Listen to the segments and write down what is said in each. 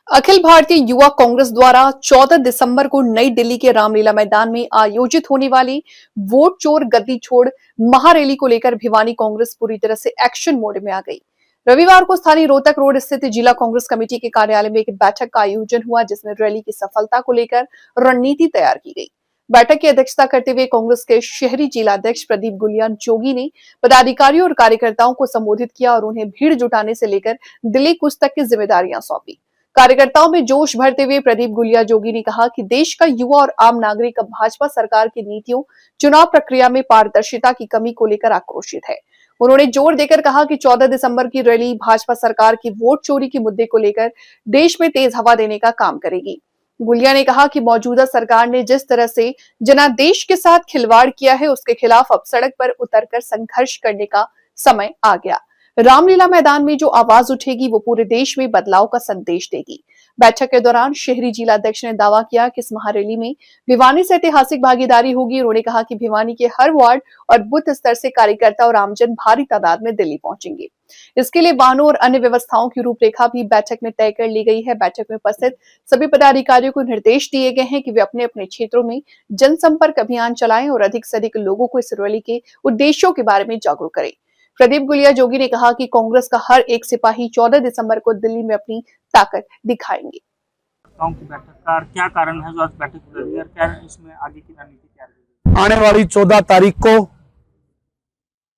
अखिल भारतीय युवा कांग्रेस द्वारा 14 दिसंबर को नई दिल्ली के रामलीला मैदान में आयोजित होने वाली वोट चोर गद्दी छोड़ महारैली को लेकर भिवानी कांग्रेस पूरी तरह से एक्शन मोड में आ गई। रविवार को स्थानीय रोहतक रोड स्थित जिला कांग्रेस कमेटी के कार्यालय में एक बैठक का आयोजन हुआ, जिसमें रैली की सफलता को लेकर रणनीति तैयार की गई। बैठक की अध्यक्षता करते हुए कांग्रेस के शहरी जिलाध्यक्ष प्रदीप गुलियान जोगी ने पदाधिकारियों और कार्यकर्ताओं को संबोधित किया और उन्हें भीड़ जुटाने से लेकर दिल्ली कूच तक की जिम्मेदारियां सौंपी। कार्यकर्ताओं में जोश भरते हुए प्रदीप गुलिया जोगी ने कहा कि देश का युवा और आम नागरिक अब भाजपा सरकार की नीतियों, चुनाव प्रक्रिया में पारदर्शिता की कमी को लेकर आक्रोशित है। उन्होंने जोर देकर कहा कि 14 दिसंबर की रैली भाजपा सरकार की वोट चोरी के मुद्दे को लेकर देश में तेज हवा देने का काम करेगी। गुलिया ने कहा कि मौजूदा सरकार ने जिस तरह से जनादेश के साथ खिलवाड़ किया है, उसके खिलाफ अब सड़क पर उतरकर संघर्ष करने का समय आ गया। रामलीला मैदान में जो आवाज उठेगी वो पूरे देश में बदलाव का संदेश देगी। बैठक के दौरान शहरी जिलाध्यक्ष ने दावा किया कि इस महारैली में भिवानी से ऐतिहासिक भागीदारी होगी। उन्होंने कहा कि भिवानी के हर वार्ड और बूथ स्तर से कार्यकर्ता और आमजन भारी तादाद में दिल्ली पहुंचेंगे। इसके लिए वाहनों और अन्य व्यवस्थाओं की रूपरेखा भी बैठक में तय कर ली गई है। बैठक में उपस्थित सभी पदाधिकारियों को निर्देश दिए गए हैं कि वे अपने अपने क्षेत्रों में जनसंपर्क अभियान चलाएं और अधिक से अधिक लोगों को इस रैली के उद्देश्यों के बारे में जागरूक करें। प्रदीप गुलिया जोगी ने कहा कि कांग्रेस का हर एक सिपाही 14 दिसंबर को दिल्ली में अपनी ताकत दिखाएंगे। की बैठक का क्या कारण है जो आज बैठक हो रही है, क्या इसमें आगे की रणनीति क्या है? आने वाली 14 तारीख को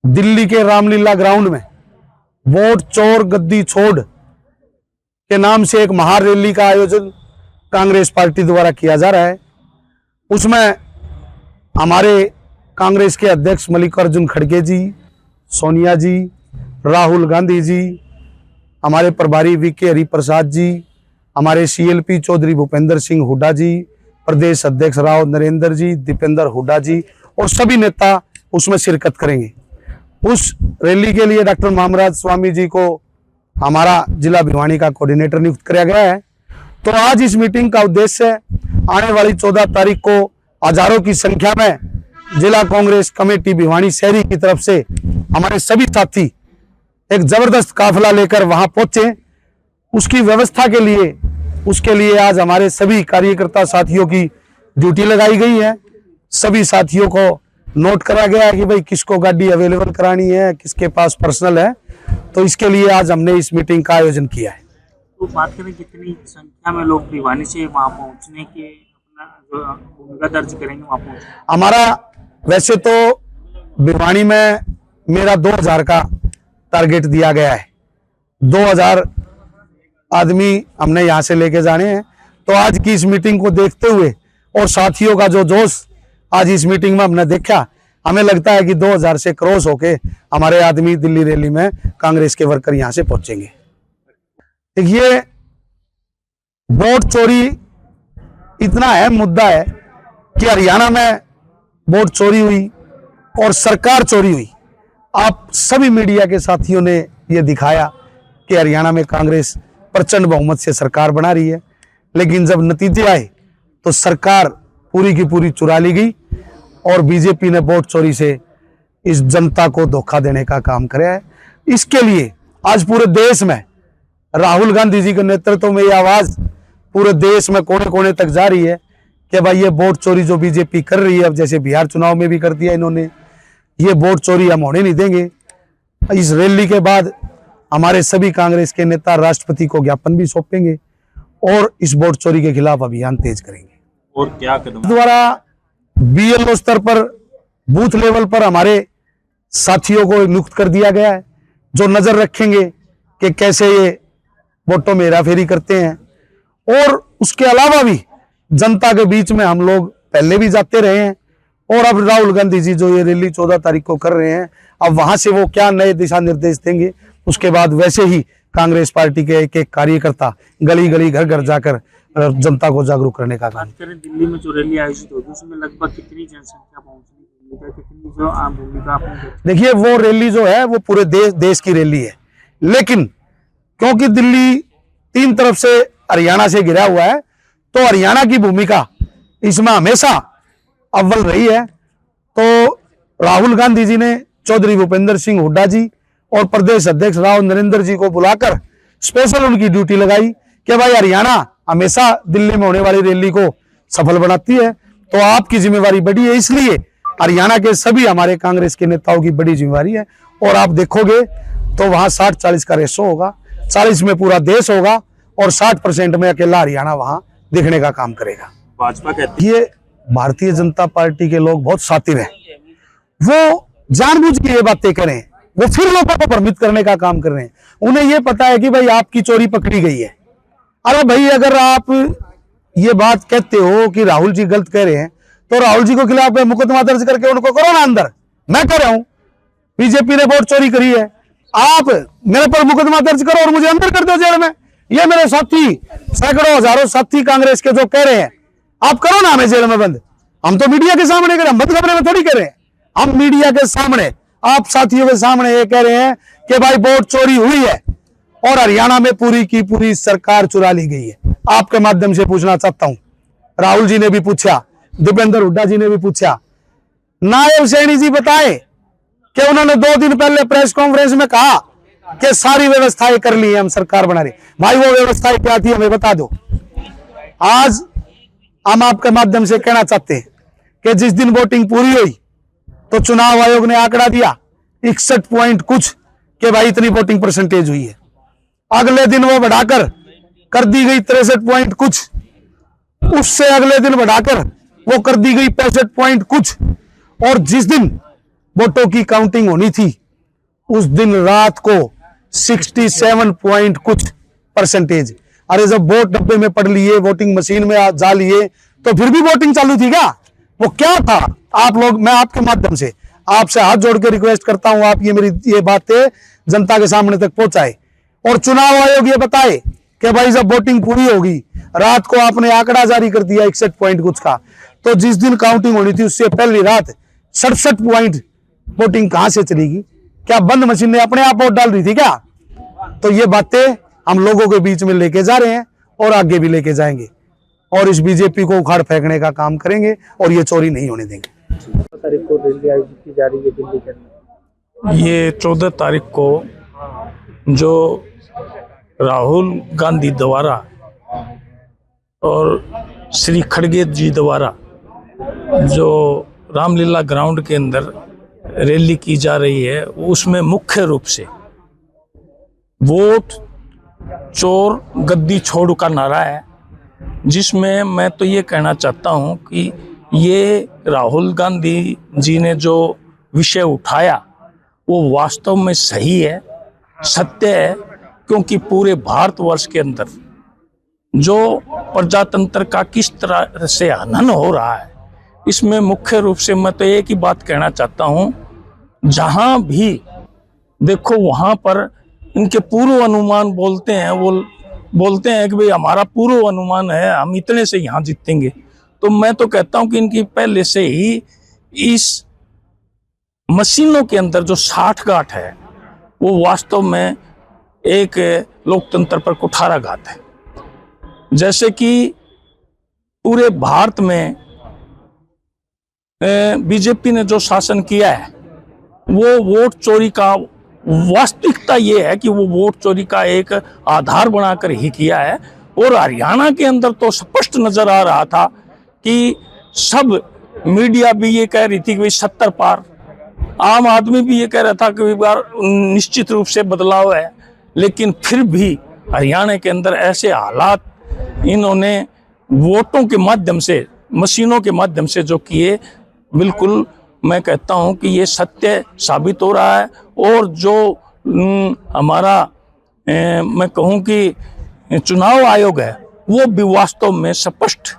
दिल्ली के रामलीला ग्राउंड में वोट चोर गद्दी छोड़ के नाम से एक महारैली का आयोजन कांग्रेस पार्टी द्वारा किया जा रहा है। उसमें हमारे कांग्रेस के अध्यक्ष मल्लिकार्जुन खड़गे जी, सोनिया जी, राहुल गांधी जी, हमारे प्रभारी वीके हरिप्रसाद जी, हमारे सीएलपी चौधरी भूपेंद्र सिंह हुड्डा जी, प्रदेश अध्यक्ष राव नरेंद्र जी, दीपेंद्र हुड्डा जी और सभी नेता उसमें शिरकत करेंगे। उस रैली के लिए डॉक्टर मामराज स्वामी जी को हमारा जिला भिवानी का कोऑर्डिनेटर नियुक्त किया गया है। तो आज इस मीटिंग का उद्देश्य आने वाली 14 तारीख को हजारों की संख्या में जिला कांग्रेस कमेटी भिवानी शहरी की तरफ से हमारे सभी साथी एक जबरदस्त काफिला लेकर वहां पहुंचे। उसकी व्यवस्था के लिए उसके लिए आज हमारे सभी कार्यकर्ता साथियों की ड्यूटी लगाई गई है। सभी साथियों को नोट करा गया है कि भाई किसको गाड़ी अवेलेबल करानी है, किसके पास पर्सनल है। तो इसके लिए आज हमने इस मीटिंग का आयोजन किया है। तो बात करें कितनी संख्या में लोग भिवानी से वहां पहुंचने के अपना जो भूमिका दर्ज करेंगे वहां पहुंचने? हमारा वैसे तो भिवानी में मेरा 2000 का टारगेट दिया गया है। 2000 आदमी हमने यहाँ से लेके जाने हैं। तो आज की इस मीटिंग को देखते हुए और साथियों का जो जोश आज इस मीटिंग में हमने देखा, हमें लगता है कि 2000 से क्रॉस होके हमारे आदमी दिल्ली रैली में कांग्रेस के वर्कर यहाँ से पहुंचेंगे। देखिए, वोट चोरी इतना अहम मुद्दा है कि हरियाणा में वोट चोरी हुई और सरकार चोरी हुई। आप सभी मीडिया के साथियों ने यह दिखाया कि हरियाणा में कांग्रेस प्रचंड बहुमत से सरकार बना रही है, लेकिन जब नतीजे आए तो सरकार पूरी की पूरी चुरा ली गई और बीजेपी ने वोट चोरी से इस जनता को धोखा देने का काम किया है। इसके लिए आज पूरे देश में राहुल गांधी जी के नेतृत्व में ये आवाज पूरे देश में कोने कोने तक जा रही है कि भाई ये वोट चोरी जो बीजेपी कर रही है, अब जैसे बिहार चुनाव में भी कर दिया इन्होंने, ये वोट चोरी हम होने नहीं देंगे। इस रैली के बाद हमारे सभी कांग्रेस के नेता राष्ट्रपति को ज्ञापन भी सौंपेंगे और इस वोट चोरी के खिलाफ अभियान तेज करेंगे। और क्या कदम द्वारा बीएलओ स्तर पर, बूथ लेवल पर हमारे साथियों को नियुक्त कर दिया गया है, जो नजर रखेंगे कि कैसे ये वोटों में हेराफेरी करते हैं। और उसके अलावा भी जनता के बीच में हम लोग पहले भी जाते रहे हैं और अब राहुल गांधी जी जो ये रैली 14 तारीख को कर रहे हैं, अब वहां से वो क्या नए दिशा निर्देश देंगे, उसके बाद वैसे ही कांग्रेस पार्टी के एक एक कार्यकर्ता गली गली घर घर जाकर जनता को जागरूक करने का काम करें। दिल्ली में जो रैली आयोजित होगी उसमें लगभग कितनी जनसंख्या पहुंचने की उम्मीद है, कितनी जो आम भूमिका आपने? देखिए, वो रैली जो है वो पूरे देश की रैली है, लेकिन क्योंकि दिल्ली 3 तरफ से हरियाणा से घिरा हुआ है तो हरियाणा की भूमिका इसमें हमेशा अव्वल रही है। तो राहुल गांधी जी ने चौधरी भूपेंद्र सिंह हुड्डा जी और प्रदेश अध्यक्ष राव नरेंद्र जी को बुलाकर स्पेशल उनकी ड्यूटी लगाई कि भाई हरियाणा हमेशा दिल्ली में होने वाली रैली को सफल बनाती है, तो आपकी जिम्मेवारी बड़ी है। इसलिए हरियाणा के सभी हमारे कांग्रेस के नेताओं की बड़ी जिम्मेवारी है। और आप देखोगे तो वहां 60-40 का रेशो होगा, 40 में पूरा देश होगा और 60% में अकेला हरियाणा वहां दिखने का काम करेगा। भाजपा कहती ये भारतीय जनता पार्टी के लोग बहुत शातिर हैं, वो जानबूझ के ये बातें करें, वो फिर लोगों को भ्रमित करने का काम कर रहे हैं। उन्हें ये पता है कि भाई आपकी चोरी पकड़ी गई है। अरे भाई, अगर आप ये बात कहते हो कि राहुल जी गलत कह रहे हैं, तो राहुल जी को खिलाफ मुकदमा दर्ज करके उनको करो ना अंदर। मैं कह रहा हूं बीजेपी ने वोट चोरी करी है, आप मेरे पर मुकदमा दर्ज करो और मुझे अंदर कर दो जेल में। ये मेरे साथी, सैकड़ों हजारों साथी कांग्रेस के जो कह रहे हैं, आप करो ना हमें जेल में बंद। हम तो मीडिया के सामने कह रहे हैं, बंद कमरे में थोड़ी कह रहे हैं। हम मीडिया के सामने, आप साथियों के सामने ये कह रहे हैं कि भाई वोट चोरी हुई है और हरियाणा में पूरी की पूरी सरकार चुरा ली गई है। आपके माध्यम से पूछना चाहता हूं, राहुल जी ने भी पूछा, दीपेंद्र हुड्डा जी ने भी पूछा, नायब सैनी जी बताए कि उन्होंने 2 दिन पहले प्रेस कॉन्फ्रेंस में कहा कि सारी व्यवस्थाएं कर ली है, हम सरकार बना रही। भाई वो व्यवस्थाएं क्या थी हमें बता दो। आज हम आपके माध्यम से कहना चाहते हैं कि जिस दिन वोटिंग पूरी हुई तो चुनाव आयोग ने आंकड़ा दिया 61 पॉइंट कुछ के भाई इतनी वोटिंग परसेंटेज हुई है। अगले दिन वो बढ़ाकर कर दी गई 63 पॉइंट कुछ, उससे अगले दिन बढ़ाकर वो कर दी गई 65 पॉइंट कुछ, और जिस दिन वोटों की काउंटिंग होनी थी उस दिन रात को 67 पॉइंट कुछ परसेंटेज। अरे जब वोट डब्बे में पड़ लिए, वोटिंग मशीन में जा लिए, तो फिर भी वोटिंग चालू थी क्या? वो क्या था? आप लोग, मैं आपके माध्यम से आपसे हाथ जोड़ के रिक्वेस्ट करता हूं, आप ये बातें जनता के सामने तक पहुंचाए और चुनाव आयोग ये बताए कि भाई जब वोटिंग पूरी होगी, रात को आपने आंकड़ा जारी कर दिया 61 पॉइंट कुछ का, तो जिस दिन काउंटिंग होनी थी उससे पहली रात 67 पॉइंट वोटिंग कहां से चलेगी? क्या बंद मशीन ने अपने आप वोट डाल रही थी क्या? तो ये बातें हम लोगों के बीच में लेके जा रहे हैं और आगे भी लेके जाएंगे और इस बीजेपी को उखाड़ फेंकने का काम करेंगे और ये चोरी नहीं होने देंगे। तारीख को रैली आयोजित की जा रही है दिल्ली के अंदर। ये 14 तारीख को जो राहुल गांधी द्वारा और श्री खड़गे जी द्वारा जो रामलीला ग्राउंड के अंदर रैली की जा रही है, उसमें मुख्य रूप से वोट चोर गद्दी छोड़ का नारा है, जिसमें मैं तो ये कहना चाहता हूँ कि ये राहुल गांधी जी ने जो विषय उठाया वो वास्तव में सही है, सत्य है, क्योंकि पूरे भारतवर्ष के अंदर जो प्रजातंत्र का किस तरह से हनन हो रहा है, इसमें मुख्य रूप से मैं तो एक ही बात कहना चाहता हूँ, जहाँ भी देखो वहाँ पर इनके पूर्व अनुमान बोलते हैं, वो बोलते हैं कि भाई हमारा पूर्व अनुमान है, हम इतने से यहाँ जीतेंगे। तो मैं तो कहता हूँ कि इनकी पहले से ही इस मशीनों के अंदर जो साठगांठ है वो वास्तव में एक लोकतंत्र पर कुठाराघात है। जैसे कि पूरे भारत में बीजेपी ने जो शासन किया है वो वोट चोरी का, वास्तविकता ये है कि वो वोट चोरी का एक आधार बनाकर ही किया है। और हरियाणा के अंदर तो स्पष्ट नजर आ रहा था कि सब मीडिया भी ये कह रही थी कि भाई 70 पार, आम आदमी भी ये कह रहा था कि बार निश्चित रूप से बदलाव है, लेकिन फिर भी हरियाणा के अंदर ऐसे हालात इन्होंने वोटों के माध्यम से, मशीनों के माध्यम से जो किए, बिल्कुल मैं कहता हूं कि ये सत्य साबित हो रहा है। और जो हमारा मैं कहूं कि चुनाव आयोग है वो भी वास्तव में स्पष्ट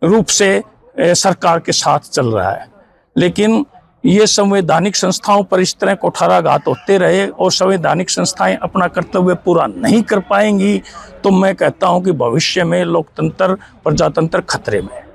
रूप से सरकार के साथ चल रहा है। लेकिन ये संवैधानिक संस्थाओं पर इस तरह कुठाराघात होते रहे और संवैधानिक संस्थाएं अपना कर्तव्य पूरा नहीं कर पाएंगी, तो मैं कहता हूं कि भविष्य में लोकतंत्र, प्रजातंत्र खतरे में है।